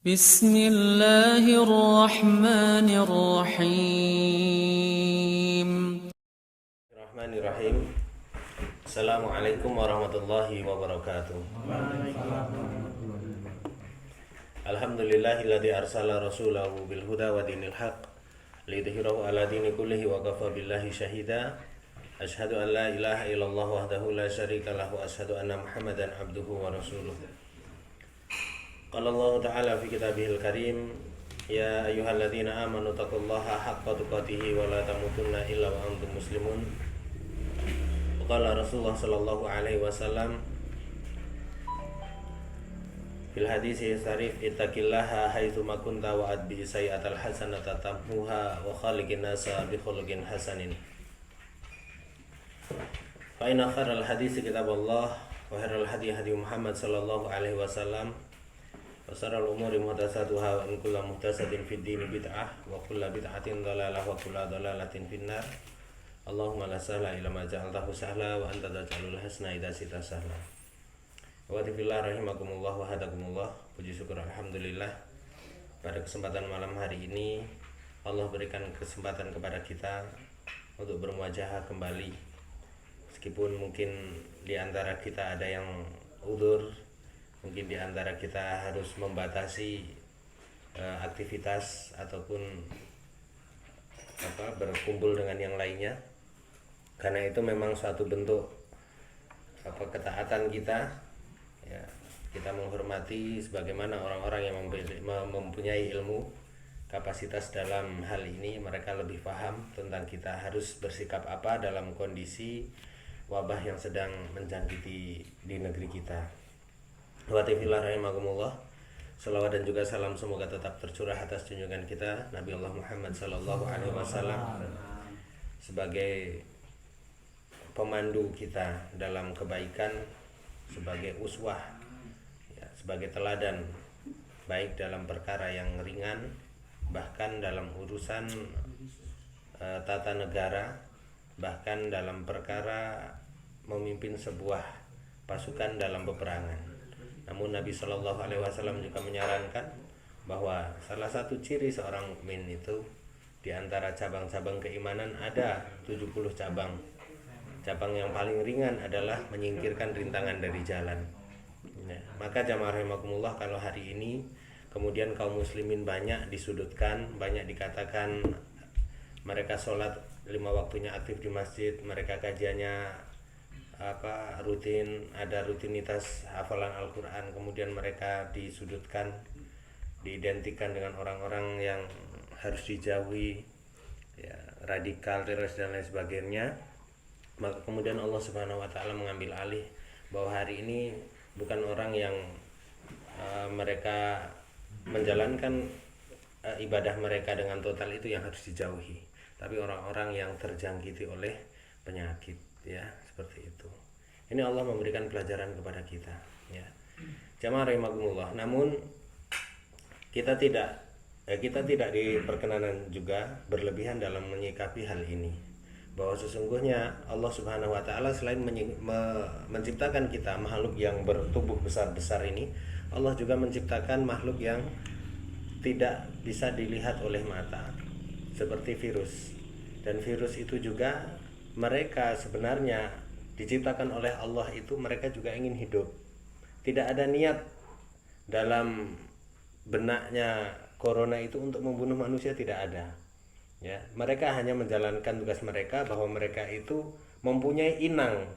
Bismillahirrahmanirrahim. Bismillahirrahmanirrahim. Assalamualaikum warahmatullahi wabarakatuh. Alhamdulillahilladzi arsala rasulahu bil huda wa dinil haq lidhhirahu ala dini kullihi wa kafa billahi syahida. Asyhadu an la ilaha illallah wahdahu la syarika lahu wa asyhadu anna Muhammadan abduhu wa rasuluh. Qala Allah ta'ala fi kitabihil karim, ya ayyuhalladzina amanu taqullaha haqqa tuqatih wa la tamutunna illa wa antum muslimun. Qala Rasulullah sallallahu alaihi wasallam fil hadisi sarif, ittaqillaha haitsu ma kunta wa adbi sayyi'atal hasanata tamhuha wa khaliqin nasa bi khuluqin hasanin. Fa inna khairal hadisi kitabullah wa khairal hadi hadi Muhammad sallallahu alaihi wasallam wa syarrul umuri muhdatsatuha wa in kullu muhdatsatin fid dini bid'ah wa kullu bid'atin dhalalah wa kullu dhalalatin finnar. Allahumma la sahla illa ma ja'altahu sahla wa anta taj'alul hasna idza syi'ta sahla. Wa fillah rahimakumullah wa hadakumullah. Puji syukur alhamdulillah, pada kesempatan malam hari ini Allah berikan kesempatan kepada kita untuk bermuajahah kembali. Meskipun mungkin di antara kita ada yang udzur, mungkin di antara kita harus membatasi aktivitas ataupun berkumpul dengan yang lainnya, karena itu memang suatu bentuk ketaatan kita, ya, kita menghormati sebagaimana orang-orang yang mempunyai ilmu, kapasitas dalam hal ini. Mereka lebih paham tentang kita harus bersikap apa dalam kondisi wabah yang sedang menjangkiti di negeri kita. Wa ta'ala rahimakumullah. Salawat dan juga salam semoga tetap tercurah atas junjungan kita Nabi Allah Muhammad sallallahu alaihi wasallam sebagai pemandu kita dalam kebaikan, sebagai uswah, ya, sebagai teladan baik dalam perkara yang ringan, bahkan dalam urusan tata negara, bahkan dalam perkara memimpin sebuah pasukan dalam peperangan. Namun Nabi Shallallahu Alaihi Wasallam juga menyarankan bahwa salah satu ciri seorang mukmin itu, di antara cabang-cabang keimanan ada 70 cabang. Cabang yang paling ringan adalah menyingkirkan rintangan dari jalan. Ya, maka jamaah rahimakumullah, kalau hari ini kemudian kaum muslimin banyak disudutkan, banyak dikatakan mereka sholat 5 waktunya aktif di masjid, mereka kajiannya rutin, ada rutinitas hafalan Al-Quran, kemudian mereka disudutkan, diidentikan dengan orang-orang yang harus dijauhi, ya, radikal, teroris dan lain sebagainya. Maka kemudian Allah Subhanahu wa taala mengambil alih bahwa hari ini bukan orang yang mereka menjalankan ibadah mereka dengan total itu yang harus dijauhi, tapi orang-orang yang terjangkiti oleh penyakit, ya, seperti itu. Ini Allah memberikan pelajaran kepada kita, ya. Jamaah rahimakumullah. Namun kita tidak diperkenanan juga berlebihan dalam menyikapi hal ini, bahwa sesungguhnya Allah Subhanahu wa taala selain menciptakan kita makhluk yang bertubuh besar-besar ini, Allah juga menciptakan makhluk yang tidak bisa dilihat oleh mata, seperti virus. Dan virus itu juga mereka sebenarnya diciptakan oleh Allah itu, mereka juga ingin hidup. Tidak ada niat dalam benaknya corona itu untuk membunuh manusia, tidak ada. Ya, mereka hanya menjalankan tugas mereka, bahwa mereka itu mempunyai inang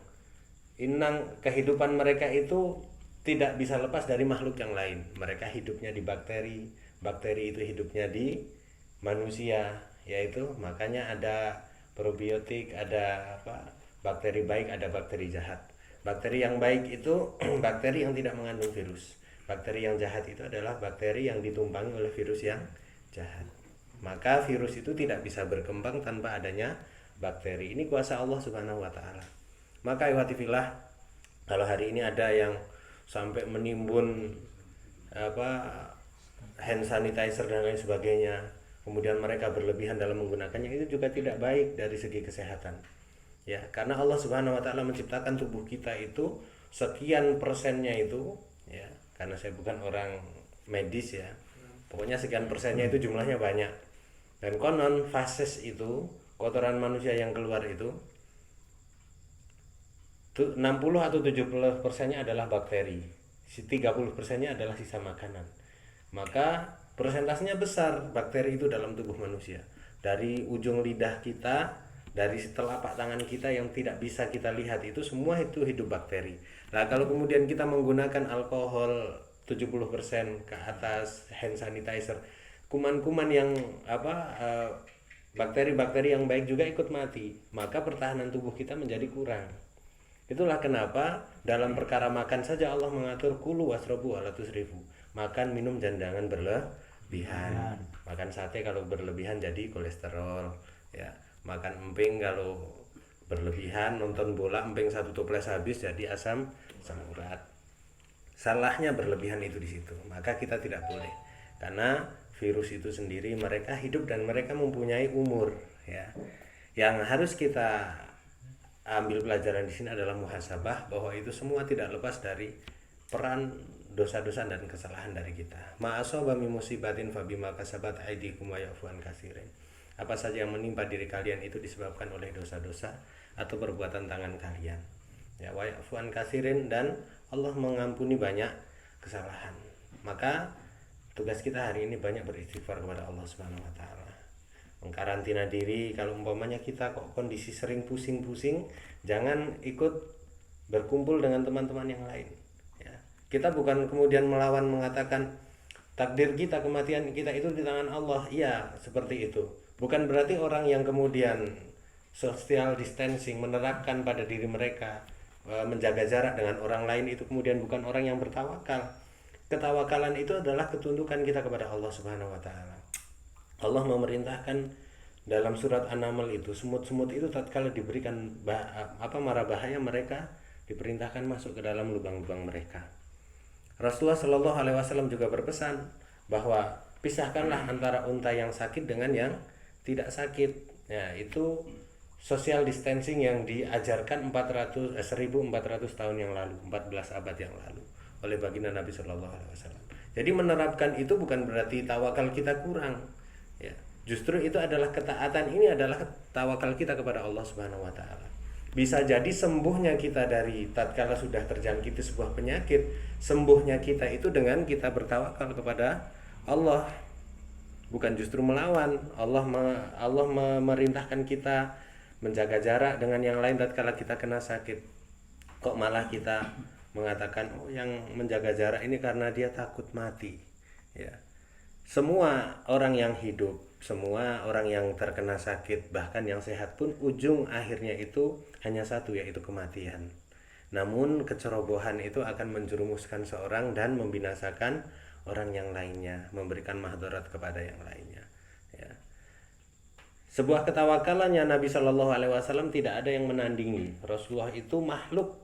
kehidupan mereka itu tidak bisa lepas dari makhluk yang lain. Mereka hidupnya di bakteri, bakteri itu hidupnya di manusia, yaitu makanya ada probiotik, ada bakteri baik, ada bakteri jahat. Bakteri yang baik itu bakteri yang tidak mengandung virus. Bakteri yang jahat itu adalah bakteri yang ditumpangi oleh virus yang jahat. Maka virus itu tidak bisa berkembang tanpa adanya bakteri. Ini kuasa Allah Subhanahu wa taala. Maka ihwatifillah, kalau hari ini ada yang sampai menimbun hand sanitizer dan lain sebagainya, kemudian mereka berlebihan dalam menggunakannya, itu juga tidak baik dari segi kesehatan. Ya, karena Allah Subhanahu wa taala menciptakan tubuh kita itu sekian persennya itu, ya, karena saya bukan orang medis, ya, pokoknya sekian persennya itu jumlahnya banyak. Dan konon fases itu, kotoran manusia yang keluar itu 60 atau 70 persennya adalah bakteri, 30 persennya adalah sisa makanan. Maka persentasenya besar bakteri itu dalam tubuh manusia. Dari ujung lidah kita, dari telapak tangan kita yang tidak bisa kita lihat, itu semua itu hidup bakteri. Nah, kalau kemudian kita menggunakan alkohol 70% ke atas, hand sanitizer, kuman-kuman yang bakteri-bakteri yang baik juga ikut mati, maka pertahanan tubuh kita menjadi kurang. Itulah kenapa dalam perkara makan saja Allah mengatur kulu wasrobu ala tusrifu, makan minum jangan berlebihan. Makan sate kalau berlebihan jadi kolesterol, ya. Makan emping kalau berlebihan, nonton bola emping satu toples habis jadi asam urat. Salahnya berlebihan itu di situ. Maka kita tidak boleh, karena virus itu sendiri mereka hidup dan mereka mempunyai umur, ya. Yang harus kita ambil pelajaran di sini adalah muhasabah, bahwa itu semua tidak lepas dari peran dosa-dosa dan kesalahan dari kita. Ma'asaba min musibatin fabima kasabat aydikum wa ya'fu an katsirin. Apa saja yang menimpa diri kalian itu disebabkan oleh dosa-dosa atau perbuatan tangan kalian. Ya, wa ya'fu an katsirin, dan Allah mengampuni banyak kesalahan. Maka tugas kita hari ini banyak beristighfar kepada Allah Subhanahu wa taala. Mengkarantina diri. Kalau umpamanya kita kok kondisi sering pusing-pusing, jangan ikut berkumpul dengan teman-teman yang lain. Kita bukan kemudian melawan, mengatakan takdir kita, kematian kita itu di tangan Allah. Iya, seperti itu. Bukan berarti orang yang kemudian social distancing, menerapkan pada diri mereka, menjaga jarak dengan orang lain, itu kemudian bukan orang yang bertawakal. Ketawakalan itu adalah ketundukan kita kepada Allah Subhanahu wa taala. Allah memerintahkan dalam surat An-Naml itu, semut-semut itu tatkala diberikan mara bahaya, mereka diperintahkan masuk ke dalam lubang-lubang mereka. Rasulullah Shallallahu Alaihi Wasallam juga berpesan bahwa pisahkanlah antara unta yang sakit dengan yang tidak sakit. Ya, itu social distancing yang diajarkan 1400 tahun yang lalu, 14 abad yang lalu oleh baginda Nabi Shallallahu Alaihi Wasallam. Jadi menerapkan itu bukan berarti tawakal kita kurang. Ya, justru itu adalah ketaatan, ini adalah tawakal kita kepada Allah Subhanahu Wa Taala. Bisa jadi sembuhnya kita dari tatkala sudah terjangkiti sebuah penyakit, sembuhnya kita itu dengan kita bertawakal kepada Allah, bukan justru melawan. Allah memerintahkan kita menjaga jarak dengan yang lain tatkala kita kena sakit, kok malah kita mengatakan yang menjaga jarak ini karena dia takut mati. Ya, semua orang yang hidup, semua orang yang terkena sakit, bahkan yang sehat pun ujung akhirnya itu hanya satu, yaitu kematian. Namun kecerobohan itu akan menjerumuskan seorang dan membinasakan orang yang lainnya, memberikan mahdarat kepada yang lainnya. Ya. Sebuah ketawakalannya Nabi Shallallahu Alaihi Wasallam tidak ada yang menandingi. Rasulullah itu makhluk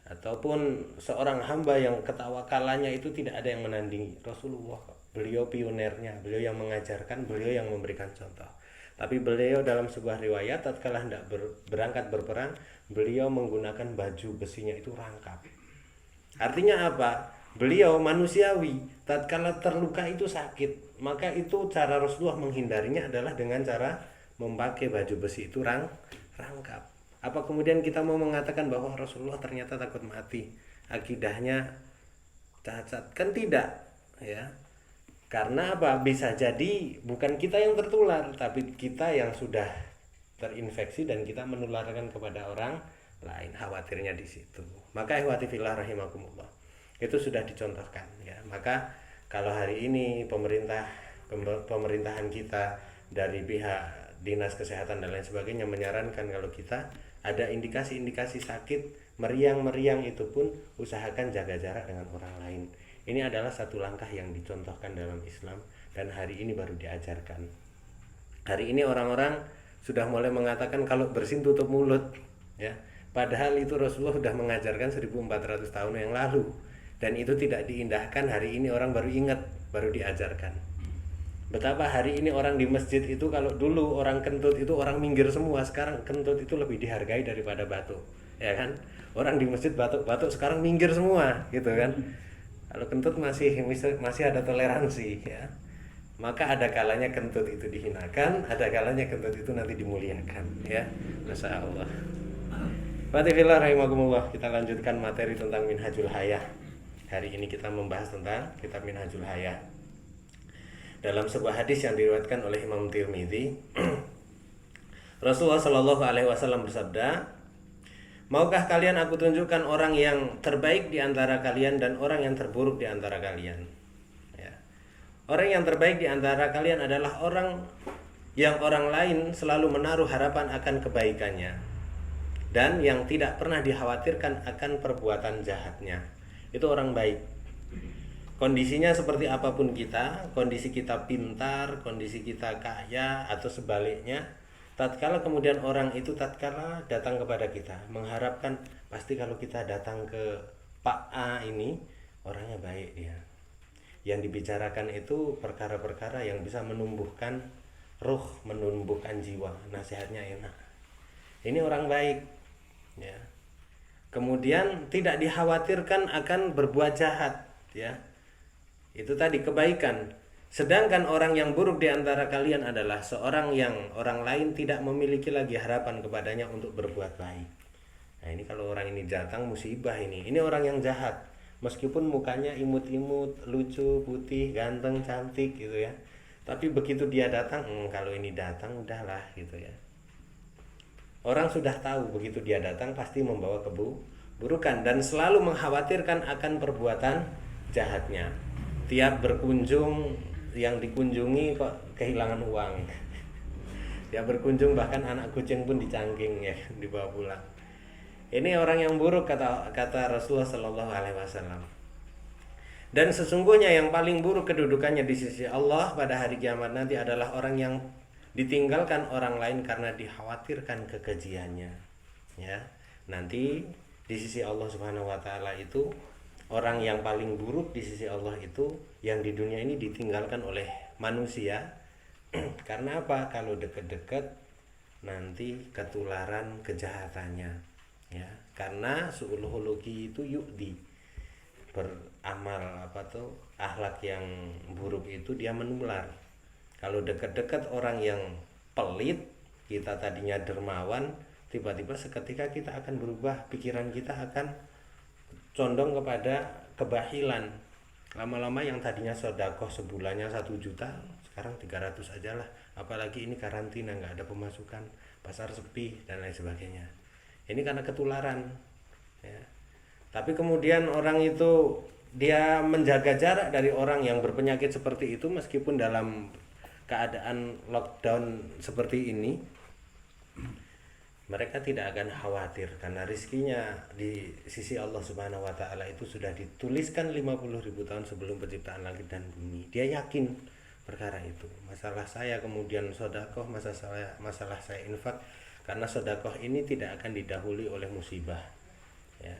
ataupun seorang hamba yang ketawakalannya itu tidak ada yang menandingi. Rasulullah, beliau pionernya, beliau yang mengajarkan, beliau yang memberikan contoh. Tapi beliau dalam sebuah riwayat tatkala hendak berangkat berperang, beliau menggunakan baju besinya itu rangkap. Artinya apa? Beliau manusiawi, tatkala terluka itu sakit, maka itu cara Rasulullah menghindarinya adalah dengan cara memakai baju besi itu rangkap. Apa kemudian kita mau mengatakan bahwa Rasulullah ternyata takut mati, akidahnya cacat? Kan tidak, ya. Karena apa? Bisa jadi bukan kita yang tertular, tapi kita yang sudah terinfeksi dan kita menularkan kepada orang lain. Khawatirnya di situ. Maka ikhwati fillah rahimakumullah, itu sudah dicontohkan, ya. Maka kalau hari ini pemerintahan kita dari pihak dinas kesehatan dan lain sebagainya menyarankan kalau kita ada indikasi-indikasi sakit meriang itu pun usahakan jaga jarak dengan orang lain. Ini adalah satu langkah yang dicontohkan dalam Islam dan hari ini baru diajarkan. Hari ini orang-orang sudah mulai mengatakan kalau bersin tutup mulut, ya. Padahal itu Rasulullah sudah mengajarkan 1400 tahun yang lalu, dan itu tidak diindahkan. Hari ini orang baru ingat, baru diajarkan. Betapa hari ini orang di masjid itu, kalau dulu orang kentut itu orang minggir semua, sekarang kentut itu lebih dihargai daripada batuk, ya kan? Orang di masjid batuk-batuk sekarang minggir semua, gitu kan? Kalau kentut masih ada toleransi ya. Maka ada kalanya kentut itu dihinakan, ada kalanya kentut itu nanti dimuliakan ya. Masya Allah. Fatifillah rahimakumullah. Kita lanjutkan materi tentang Minhajul Hayah. Hari ini kita membahas tentang kitab Minhajul Hayah. Dalam sebuah hadis yang diriwayatkan oleh Imam Tirmidzi, Rasulullah Shallallahu Alaihi Wasallam bersabda, maukah kalian aku tunjukkan orang yang terbaik di antara kalian dan orang yang terburuk di antara kalian? Ya. Orang yang terbaik di antara kalian adalah orang yang orang lain selalu menaruh harapan akan kebaikannya dan yang tidak pernah dikhawatirkan akan perbuatan jahatnya. Itu orang baik. Kondisinya seperti apapun kita, kondisi kita pintar, kondisi kita kaya atau sebaliknya, tatkala kemudian orang itu tatkala datang kepada kita mengharapkan, pasti kalau kita datang ke Pak A ini orangnya baik dia. Yang dibicarakan itu perkara-perkara yang bisa menumbuhkan ruh, menumbuhkan jiwa, nasihatnya enak. Ini orang baik ya. Kemudian tidak dikhawatirkan akan berbuat jahat ya. Itu tadi kebaikan. Sedangkan orang yang buruk di antara kalian adalah seorang yang orang lain tidak memiliki lagi harapan kepadanya untuk berbuat baik. Nah, ini kalau orang ini datang musibah ini. Ini orang yang jahat. Meskipun mukanya imut-imut, lucu, putih, ganteng, cantik gitu ya. Tapi begitu dia datang, kalau ini datang udahlah gitu ya. Orang sudah tahu begitu dia datang pasti membawa keburukan dan selalu mengkhawatirkan akan perbuatan jahatnya. Tiap berkunjung yang dikunjungi kok kehilangan uang. Tiap berkunjung bahkan anak kucing pun dicangking ya, dibawa pulang. Ini orang yang buruk kata Rasulullah Shallallahu Alaihi Wasallam. Dan sesungguhnya yang paling buruk kedudukannya di sisi Allah pada hari kiamat nanti adalah orang yang ditinggalkan orang lain karena dikhawatirkan kekejiannya. Ya, nanti di sisi Allah Subhanahu Wa Taala itu orang yang paling buruk di sisi Allah itu yang di dunia ini ditinggalkan oleh manusia. Karena apa? Kalau dekat-dekat nanti ketularan kejahatannya ya. Karena su'uluhuluki itu yukdi, beramal akhlak yang buruk itu dia menular. Kalau dekat-dekat orang yang pelit, kita tadinya dermawan, tiba-tiba seketika kita akan berubah, pikiran kita akan condong kepada kebahilan. Lama-lama yang tadinya sedekah sebulannya 1 juta sekarang 300 aja lah. Apalagi ini karantina, nggak ada pemasukan, pasar sepi dan lain sebagainya. Ini karena ketularan ya. Tapi kemudian orang itu dia menjaga jarak dari orang yang berpenyakit seperti itu meskipun dalam keadaan lockdown seperti ini. Mereka tidak akan khawatir karena rizkinya di sisi Allah Subhanahu Wa Taala itu sudah dituliskan 50.000 tahun sebelum penciptaan langit dan bumi. Dia yakin perkara itu. Masalah saya kemudian sedekah, masalah saya infak, karena sedekah ini tidak akan didahului oleh musibah. Ya.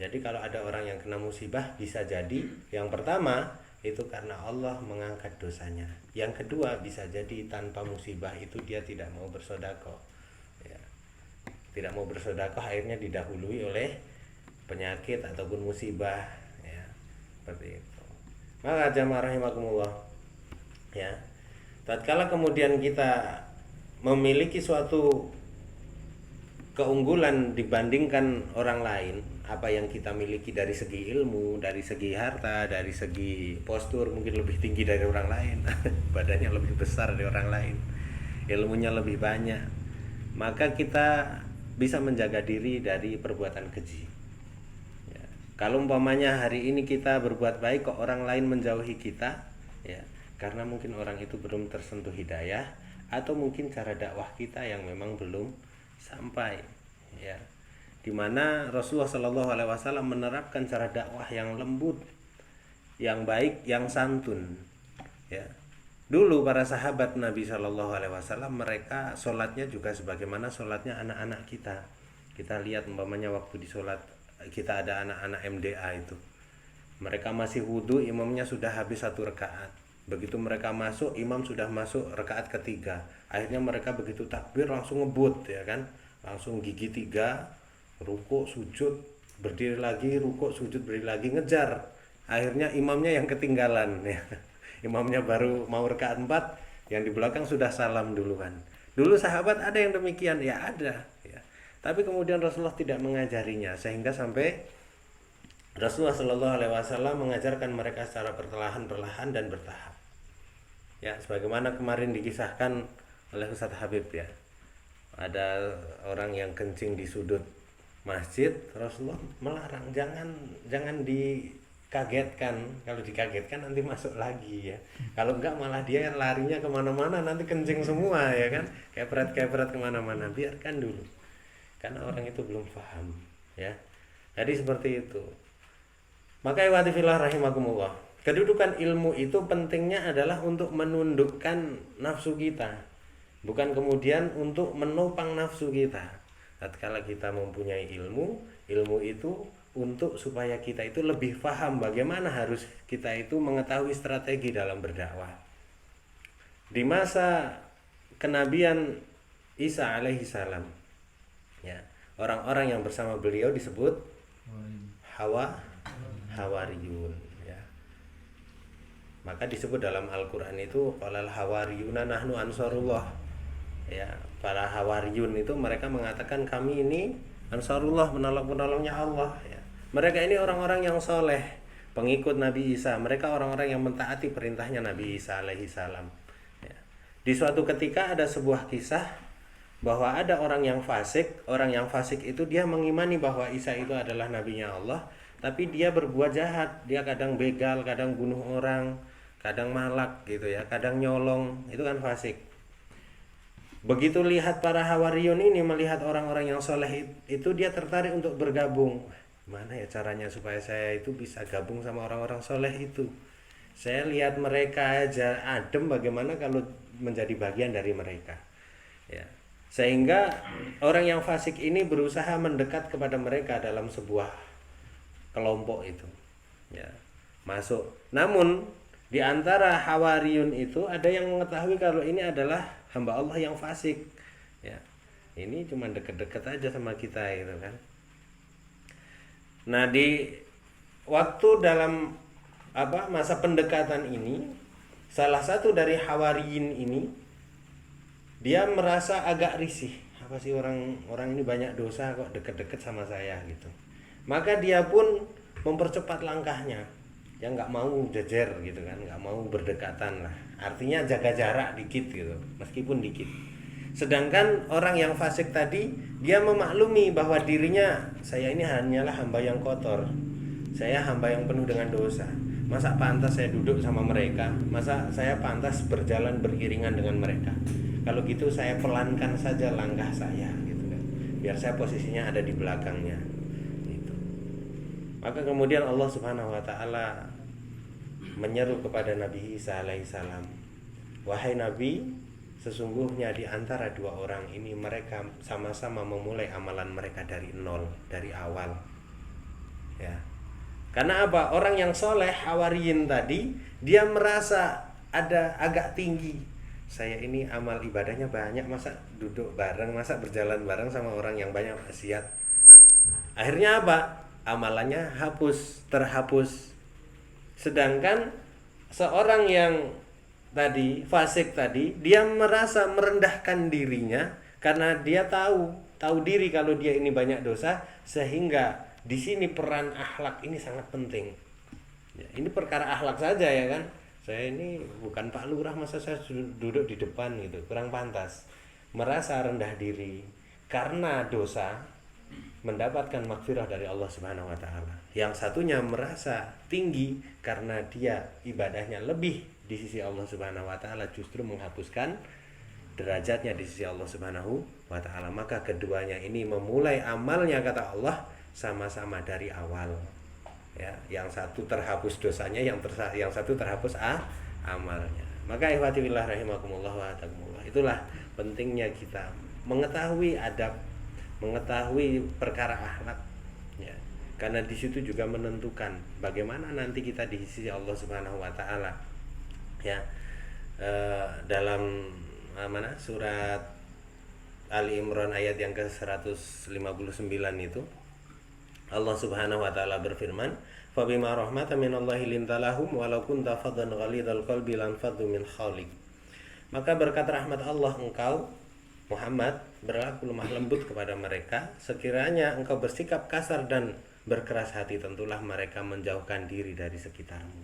Jadi kalau ada orang yang kena musibah bisa jadi yang pertama itu karena Allah mengangkat dosanya. Yang kedua bisa jadi tanpa musibah itu dia tidak mau bersedekah. Tidak mau bersedekah akhirnya didahului oleh penyakit ataupun musibah ya, seperti itu. Maka jamaah rahimakumullah ya, tatkala kemudian kita memiliki suatu keunggulan dibandingkan orang lain, apa yang kita miliki dari segi ilmu, dari segi harta, dari segi postur mungkin lebih tinggi dari orang lain, badannya lebih besar dari orang lain, ilmunya lebih banyak, maka kita bisa menjaga diri dari perbuatan keji ya. Kalau umpamanya hari ini kita berbuat baik kok orang lain menjauhi kita ya, karena mungkin orang itu belum tersentuh hidayah atau mungkin cara dakwah kita yang memang belum sampai ya. Dimana Rasulullah Shallallahu Alaihi Wasallam menerapkan cara dakwah yang lembut, yang baik, yang santun ya. Dulu para sahabat Nabi Shallallahu Alaihi Wasallam mereka sholatnya juga sebagaimana sholatnya anak-anak kita. Kita lihat umpamanya waktu di sholat kita ada anak-anak MDA itu, mereka masih wudhu, imamnya sudah habis 1 rakaat. Begitu mereka masuk, imam sudah masuk rakaat ketiga. Akhirnya mereka begitu takbir langsung ngebut ya kan, langsung gigi 3, rukuk, sujud, berdiri lagi, rukuk, sujud, berdiri lagi, ngejar akhirnya imamnya yang ketinggalan ya. Imamnya baru mau rakaat 4, yang di belakang sudah salam duluan. Dulu sahabat ada yang demikian, ya ada ya. Tapi kemudian Rasulullah tidak mengajarinya, sehingga sampai Rasulullah Shallallahu Alaihi Wasallam mengajarkan mereka secara perlahan dan bertahap. Ya, sebagaimana kemarin dikisahkan oleh Ustadz Habib ya. Ada orang yang kencing di sudut masjid, Rasulullah melarang, jangan dikagetkan. Kalau dikagetkan nanti masuk lagi ya. Kalau enggak malah dia larinya kemana-mana, nanti kencing semua ya kan, kepret kemana-mana. Biarkan dulu, karena orang itu belum paham ya. Jadi seperti itu. Maka ikhwati fillah rahimakumullah, kedudukan ilmu itu pentingnya adalah untuk menundukkan nafsu kita, bukan kemudian untuk menopang nafsu kita. Tatkala kita mempunyai ilmu itu untuk supaya kita itu lebih paham bagaimana harus kita itu mengetahui strategi dalam berdakwah. Di masa kenabian Isa alaihi salam ya, orang-orang yang bersama beliau disebut hawariyun ya. Maka disebut dalam Al-Qur'an itu qalal hawariyuna nahnu ansarullah. Ya, para hawariyun itu mereka mengatakan kami ini ansarullah, penolongnya Allah ya. Mereka ini orang-orang yang soleh, pengikut Nabi Isa. Mereka orang-orang yang mentaati perintahnya Nabi Isa alaihi salam ya. Di suatu ketika ada sebuah kisah bahwa ada orang yang fasik. Orang yang fasik itu dia mengimani bahwa Isa itu adalah nabinya Allah, tapi dia berbuat jahat. Dia kadang begal, kadang bunuh orang, kadang malak gitu ya, kadang nyolong. Itu kan fasik. Begitu lihat para hawariyun ini melihat orang-orang yang soleh itu, dia tertarik untuk bergabung. Mana ya caranya supaya saya itu bisa gabung sama orang-orang soleh itu? Saya lihat mereka aja adem, bagaimana kalau menjadi bagian dari mereka? Ya. Sehingga orang yang fasik ini berusaha mendekat kepada mereka dalam sebuah kelompok itu. Ya. Masuk. Namun di antara hawariyun itu ada yang mengetahui kalau ini adalah hamba Allah yang fasik ya. Ini cuma deket-deket aja sama kita gitu kan. Nah, di waktu dalam masa pendekatan ini, salah satu dari hawariyin ini dia merasa agak risih. Apa sih orang ini banyak dosa kok deket-deket sama saya gitu. Maka dia pun mempercepat langkahnya. Ya nggak mau jejer gitu kan, nggak mau berdekatan lah. Artinya jaga jarak dikit gitu, meskipun dikit. Sedangkan orang yang fasik tadi, dia memaklumi bahwa dirinya, saya ini hanyalah hamba yang kotor, saya hamba yang penuh dengan dosa. Masa pantas saya duduk sama mereka? Masa saya pantas berjalan beriringan dengan mereka? Kalau gitu saya pelankan saja langkah saya gitu kan, biar saya posisinya ada di belakangnya gitu. Maka kemudian Allah Subhanahu wa taala menyeru kepada Nabi Isa alaihissalam, wahai Nabi, sesungguhnya di antara dua orang ini mereka sama-sama memulai amalan mereka dari nol, dari awal ya. Karena apa? Orang yang soleh hawariyin tadi, dia merasa ada agak tinggi, saya ini amal ibadahnya banyak, masa duduk bareng, masa berjalan bareng sama orang yang banyak maksiat. Akhirnya apa? Amalannya terhapus. Sedangkan seorang yang tadi fasik tadi, dia merasa merendahkan dirinya karena dia tahu diri kalau dia ini banyak dosa, sehingga di sini peran akhlak ini sangat penting. Ya, ini perkara akhlak saja ya kan. Saya ini bukan Pak Lurah, masa saya duduk di depan gitu, kurang pantas. Merasa rendah diri karena dosa, mendapatkan maghfirah dari Allah Subhanahu wa taala. Yang satunya merasa tinggi karena dia ibadahnya lebih di sisi Allah Subhanahu wa taala, justru menghapuskan derajatnya di sisi Allah Subhanahu wa taala. Maka keduanya ini memulai amalnya, kata Allah, sama-sama dari awal. Ya, yang satu terhapus dosanya, yang satu terhapus amalnya. Maka ikhwati billah rahimakumullah wa atakumullah. Itulah pentingnya kita mengetahui adab, mengetahui perkara akhlak ya. Karena di situ juga menentukan bagaimana nanti kita di sisi Allah Subhanahu wa taala. Ya. Dalam surat Ali Imran ayat yang ke-159 itu Allah Subhanahu wa taala berfirman, "Fa bima rahmatan minallahi lintalahum walau kunta faddan ghalidhal qalbi lanfaddu min hawlik." Maka berkat rahmat Allah engkau Muhammad berlaku lemah lembut kepada mereka. Sekiranya engkau bersikap kasar dan berkeras hati, tentulah mereka menjauhkan diri dari sekitarmu.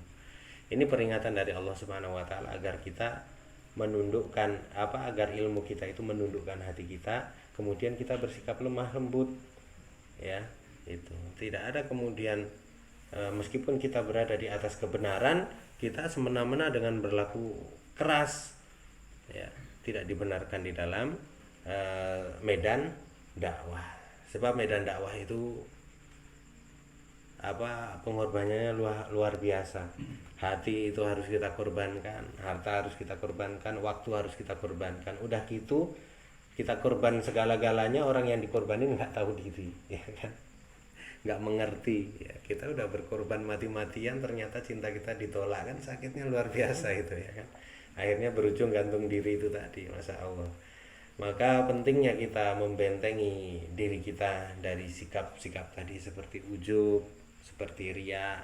Ini peringatan dari Allah Subhanahu wa taala agar kita menundukkan agar ilmu kita itu menundukkan hati kita, kemudian kita bersikap lemah lembut, ya. Itu tidak ada kemudian meskipun kita berada di atas kebenaran, kita semena-mena dengan berlaku keras, ya, tidak dibenarkan di dalam medan dakwah. Sebab medan dakwah itu pengorbanannya luar biasa. Hati itu harus kita korbankan, harta harus kita korbankan, waktu harus kita korbankan. Udah gitu kita korban segala-galanya, orang yang dikorbanin nggak tahu diri, ya kan, nggak mengerti, ya. Kita udah berkorban mati-matian, ternyata cinta kita ditolak, kan sakitnya luar biasa itu, ya kan. Akhirnya berujung gantung diri itu tadi, Masya Allah. Maka pentingnya kita membentengi diri kita dari sikap-sikap tadi seperti ujub, seperti riya,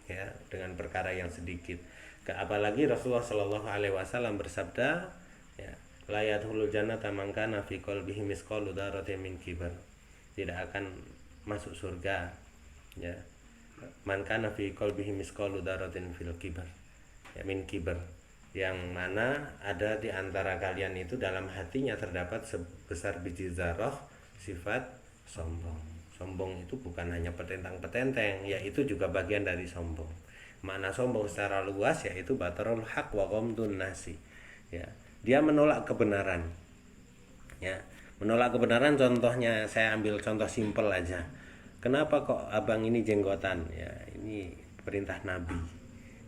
ya, dengan perkara yang sedikit. Apalagi Rasulullah Shallallahu Alaihi Wasallam bersabda, ya, la yadkhulul jannata man kana fi qalbihi misqalu dzarratin min kibar. Tidak akan masuk surga, ya, man kana fi qalbihi misqalu dzarratin fil kibar, ya, min kibar, yang mana ada di antara kalian itu dalam hatinya terdapat sebesar biji zarah sifat sombong. Sombong itu bukan hanya petentang-petenteng, yaitu juga bagian dari sombong. Makna sombong secara luas yaitu batarul haq wa ghamdun nasi, ya. Dia menolak kebenaran, ya. Menolak kebenaran, contohnya saya ambil contoh simpel aja. Kenapa kok abang ini jenggotan? Ya, ini perintah Nabi,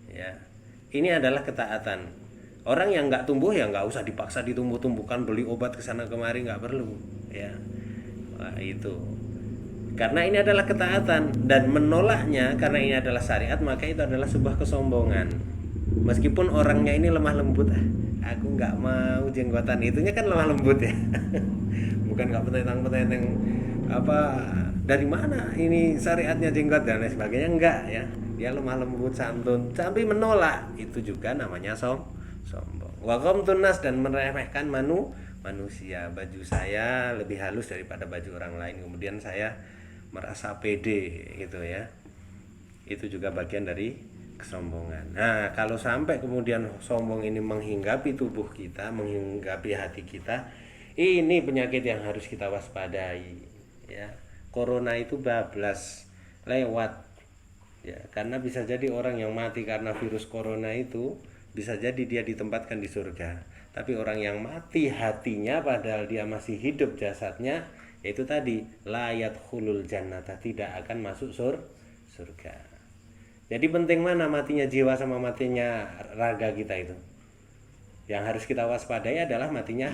ya. Ini adalah ketaatan. Orang yang nggak tumbuh ya nggak usah dipaksa ditumbuh-tumbuhkan, beli obat kesana kemari, nggak perlu, ya. Wah, itu karena ini adalah ketaatan, dan menolaknya karena ini adalah syariat, maka itu adalah sebuah kesombongan. Meskipun orangnya ini lemah lembut, aku nggak mau jenggotan, itunya kan lemah lembut, ya. Bukan nggak petentang-petenteng dari mana ini syariatnya jenggot dan lain sebagainya, enggak, ya. Dia lemah lembut, santun, tapi menolak, itu juga namanya sombong. Wa ghamtun nas, dan meremehkan manusia. Baju saya lebih halus daripada baju orang lain, kemudian saya merasa pede, gitu, ya. Itu juga bagian dari kesombongan. Nah, kalau sampai kemudian sombong ini menghinggapi tubuh kita, menghinggapi hati kita, ini penyakit yang harus kita waspadai, ya. Corona itu bablas lewat, ya, karena bisa jadi orang yang mati karena virus corona itu bisa jadi dia ditempatkan di surga. Tapi orang yang mati hatinya padahal dia masih hidup jasadnya, yaitu tadi layat khulul jannata, tidak akan masuk surga. Jadi penting mana matinya jiwa sama matinya raga kita itu. Yang harus kita waspadai adalah matinya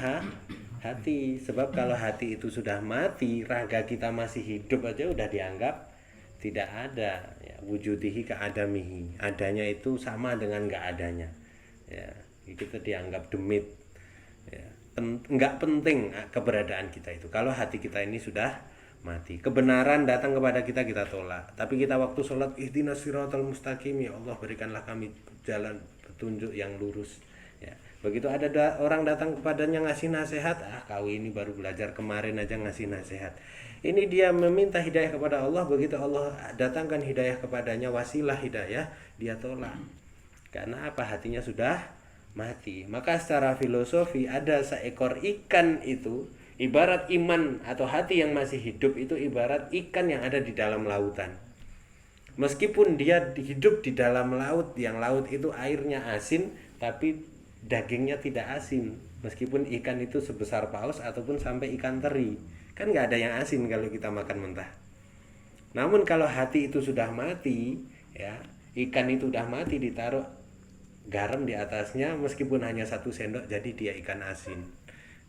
hati. Sebab kalau hati itu sudah mati, raga kita masih hidup aja udah dianggap tidak ada, ya. Wujudihi ka'adamihi, adanya itu sama dengan nggak adanya, ya. Kita dianggap demit, ya. Nggak penting keberadaan kita itu kalau hati kita ini sudah mati. Kebenaran datang kepada kita, kita tolak. Tapi kita waktu sholat, ihdinas siratal mustaqim, ya Allah berikanlah kami jalan petunjuk yang lurus, ya. Begitu ada orang datang kepadanya ngasih nasihat, kau ini baru belajar kemarin aja ngasih nasihat. Ini dia meminta hidayah kepada Allah, begitu Allah datangkan hidayah kepadanya, wasilah hidayah, dia tolak. Karena apa? Hatinya sudah mati. Maka secara filosofi ada seekor ikan itu ibarat iman atau hati yang masih hidup itu ibarat ikan yang ada di dalam lautan. Meskipun dia hidup di dalam laut, yang laut itu airnya asin tapi dagingnya tidak asin. Meskipun ikan itu sebesar paus ataupun sampai ikan teri, kan nggak ada yang asin kalau kita makan mentah. Namun kalau hati itu sudah mati, ya, ikan itu sudah mati, ditaruh garam di atasnya, meskipun hanya 1 sendok jadi dia ikan asin,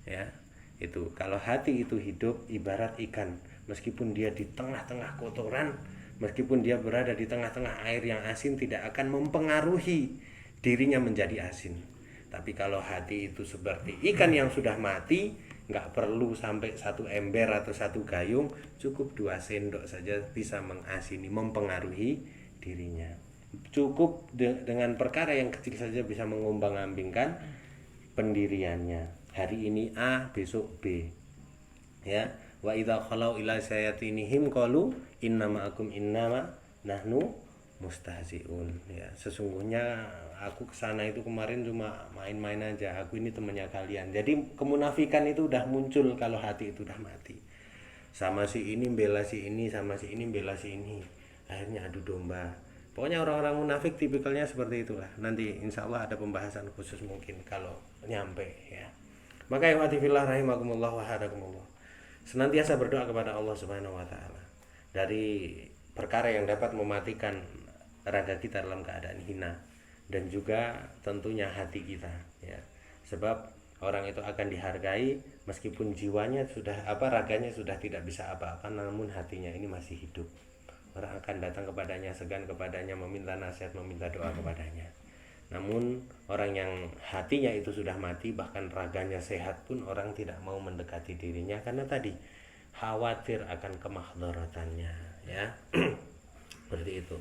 ya. Itu kalau hati itu hidup ibarat ikan, meskipun dia di tengah-tengah kotoran, meskipun dia berada di tengah-tengah air yang asin, tidak akan mempengaruhi dirinya menjadi asin. Tapi kalau hati itu seperti ikan yang sudah mati, nggak perlu sampai 1 ember atau 1 gayung, cukup 2 sendok saja bisa mengasini, mempengaruhi dirinya. Cukup dengan perkara yang kecil saja bisa mengombang-ambingkan pendiriannya. Hari ini A, besok B. Ya, wa idza khalau ila sayatinihim qalu innama akum innama nahnu mustahziun. Ya, sesungguhnya aku kesana itu kemarin cuma main-main aja, aku ini temannya kalian. Jadi kemunafikan itu udah muncul kalau hati itu udah mati. Sama si ini bela si ini, sama si ini bela si ini, akhirnya adu domba. Pokoknya orang-orang munafik tipikalnya seperti itulah. Nanti insya Allah ada pembahasan khusus mungkin kalau nyampe ya. Maka ya fillah rahimakumullah wa hadakumullah, senantiasa berdoa kepada Allah Subhanahu wa taala dari perkara yang dapat mematikan raga kita dalam keadaan hina, dan juga tentunya hati kita ya. Sebab orang itu akan dihargai meskipun jiwanya sudah raganya sudah tidak bisa apa-apa, namun hatinya ini masih hidup. Orang akan datang kepadanya, segan kepadanya, meminta nasihat, meminta doa kepadanya. Namun orang yang hatinya itu sudah mati, bahkan raganya sehat pun orang tidak mau mendekati dirinya karena tadi khawatir akan kemahdaratannya ya. Seperti itu.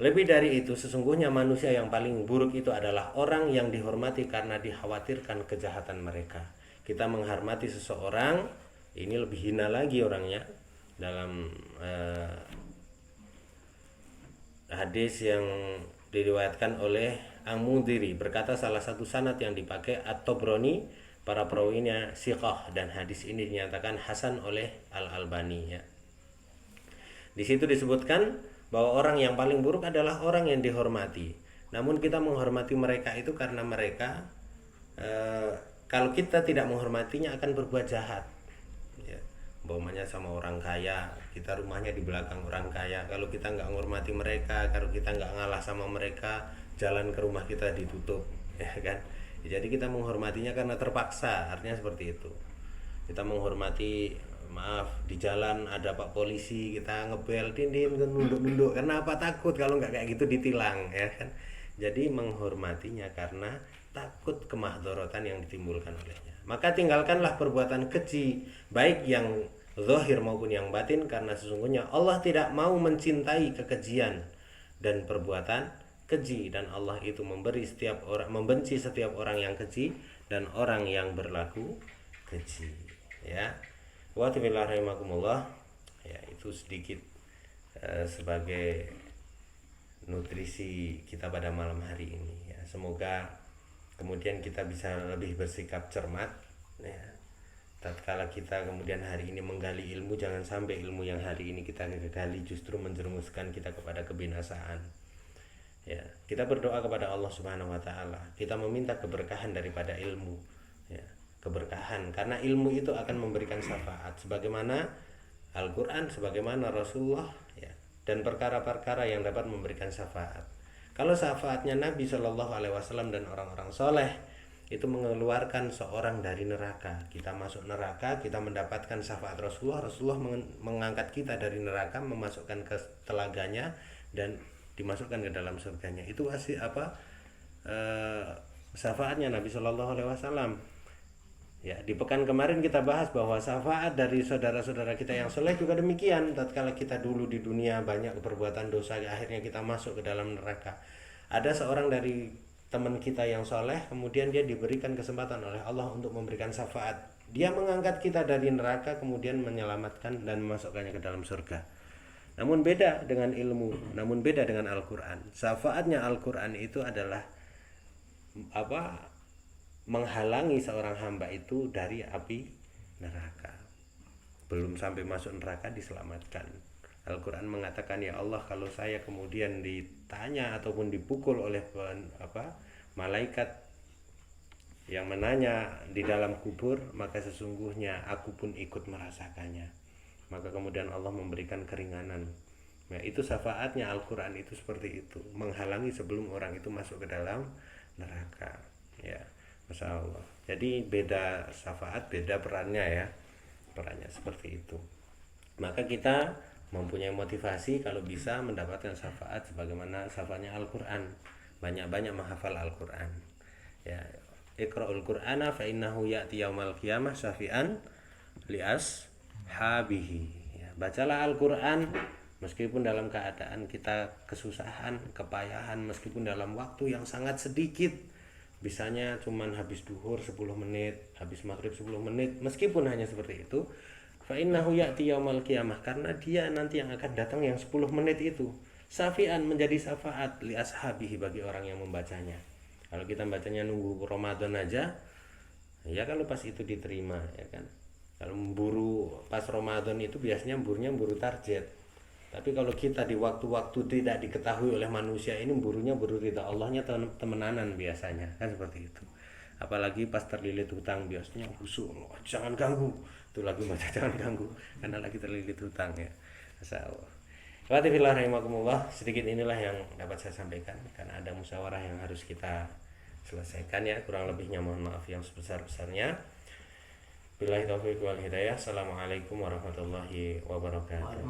Lebih dari itu, sesungguhnya manusia yang paling buruk itu adalah orang yang dihormati karena dikhawatirkan kejahatan mereka. Kita menghormati seseorang, ini lebih hina lagi orangnya. Dalam hadis yang diriwayatkan oleh Ang-Mundhiri, berkata salah satu sanad yang dipakai At-Tabrani, para perawinya siqah, dan hadis ini dinyatakan hasan oleh Al-Albani ya. Di situ disebutkan bahwa orang yang paling buruk adalah orang yang dihormati. Namun kita menghormati mereka itu karena mereka kalau kita tidak menghormatinya akan berbuat jahat. Ya. Umpamanya sama orang kaya, kita rumahnya di belakang orang kaya. Kalau kita nggak menghormati mereka, kalau kita nggak ngalah sama mereka, jalan ke rumah kita ditutup, ya kan? Jadi kita menghormatinya karena terpaksa, artinya seperti itu. Kita menghormati, maaf, di jalan ada Pak Polisi, kita ngebel, din nunduk-nunduk, karena apa? Takut kalau nggak kayak gitu ditilang, ya kan? Jadi menghormatinya karena takut kemahdharatan yang ditimbulkan olehnya. Maka tinggalkanlah perbuatan keji, baik yang zahir maupun yang batin, karena sesungguhnya Allah tidak mau mencintai kekejian dan perbuatan keji, dan Allah itu membenci setiap orang yang keji dan orang yang berlaku keji ya. Wa rahimakumullah ya, itu sedikit sebagai nutrisi kita pada malam hari ini ya. Semoga kemudian kita bisa lebih bersikap cermat ya. Tatkala kita kemudian hari ini menggali ilmu, jangan sampai ilmu yang hari ini kita gali justru menjerumuskan kita kepada kebinasaan. Ya, kita berdoa kepada Allah Subhanahu wa taala. Kita meminta keberkahan daripada ilmu. Ya, keberkahan karena ilmu itu akan memberikan syafaat sebagaimana Al-Qur'an, sebagaimana Rasulullah ya, dan perkara-perkara yang dapat memberikan syafaat. Kalau syafaatnya Nabi Shallallahu alaihi wasallam dan orang-orang soleh itu mengeluarkan seorang dari neraka. Kita masuk neraka, kita mendapatkan syafaat Rasulullah. Rasulullah mengangkat kita dari neraka, memasukkan ke telaganya dan dimasukkan ke dalam surganya. Itu syafaatnya Nabi Shallallahu alaihi wasallam. Ya, di pekan kemarin kita bahas bahwa syafaat dari saudara-saudara kita yang soleh juga demikian. Tatkala kita dulu di dunia banyak perbuatan dosa, akhirnya kita masuk ke dalam neraka. Ada seorang dari teman kita yang soleh, kemudian dia diberikan kesempatan oleh Allah untuk memberikan syafaat. Dia mengangkat kita dari neraka, kemudian menyelamatkan dan memasukkannya ke dalam surga. Namun beda dengan ilmu, namun beda dengan Al-Quran. Syafaatnya Al-Quran itu adalah menghalangi seorang hamba itu dari api neraka. Belum sampai masuk neraka diselamatkan. Al-Quran mengatakan, ya Allah, kalau saya kemudian ditanya ataupun dipukul oleh malaikat yang menanya di dalam kubur, maka sesungguhnya aku pun ikut merasakannya. Maka kemudian Allah memberikan keringanan. Nah, itu syafaatnya Al-Quran itu seperti itu, menghalangi sebelum orang itu masuk ke dalam neraka. Ya, Masya Allah. Jadi beda syafaat, beda perannya ya. Perannya seperti itu. Maka kita mempunyai motivasi kalau bisa mendapatkan syafaat sebagaimana syafaatnya Al-Quran. Banyak-banyak menghafal Al-Quran. Ya, Iqra'ul Qur'ana fa innahu ya'ti yaumal qiyamah syafi'an li ashabihi. Ya, bacalah Al-Qur'an meskipun dalam keadaan kita kesusahan, kepayahan, meskipun dalam waktu yang sangat sedikit. Bisanya cuman habis duhur 10 menit, habis maghrib 10 menit, meskipun hanya seperti itu. Fa innahu ya'ti yaumal qiyamah, karena dia nanti yang akan datang yang 10 menit itu. Syafi'an, menjadi syafaat li ashabihi, bagi orang yang membacanya. Kalau kita bacanya nunggu Ramadan aja, ya kalau pas itu diterima, ya kan. Kalau memburu pas Ramadan itu biasanya burunya buru target. Tapi kalau kita di waktu-waktu tidak diketahui oleh manusia ini, burunya buru ridha Allahnya temenanan biasanya, kan seperti itu. Apalagi pas terlilit hutang, biasanya khusyuk, jangan ganggu. Itu lagi baca jangan ganggu karena lagi terlilit hutang, ya. Masyaallah. Alhamdulillah rahimakumullah, sedikit inilah yang dapat saya sampaikan karena ada musyawarah yang harus kita selesaikan, ya. Kurang lebihnya mohon maaf yang sebesar-besarnya. Billahi taufiq wal hidayah. Assalamualaikum warahmatullahi wabarakatuh.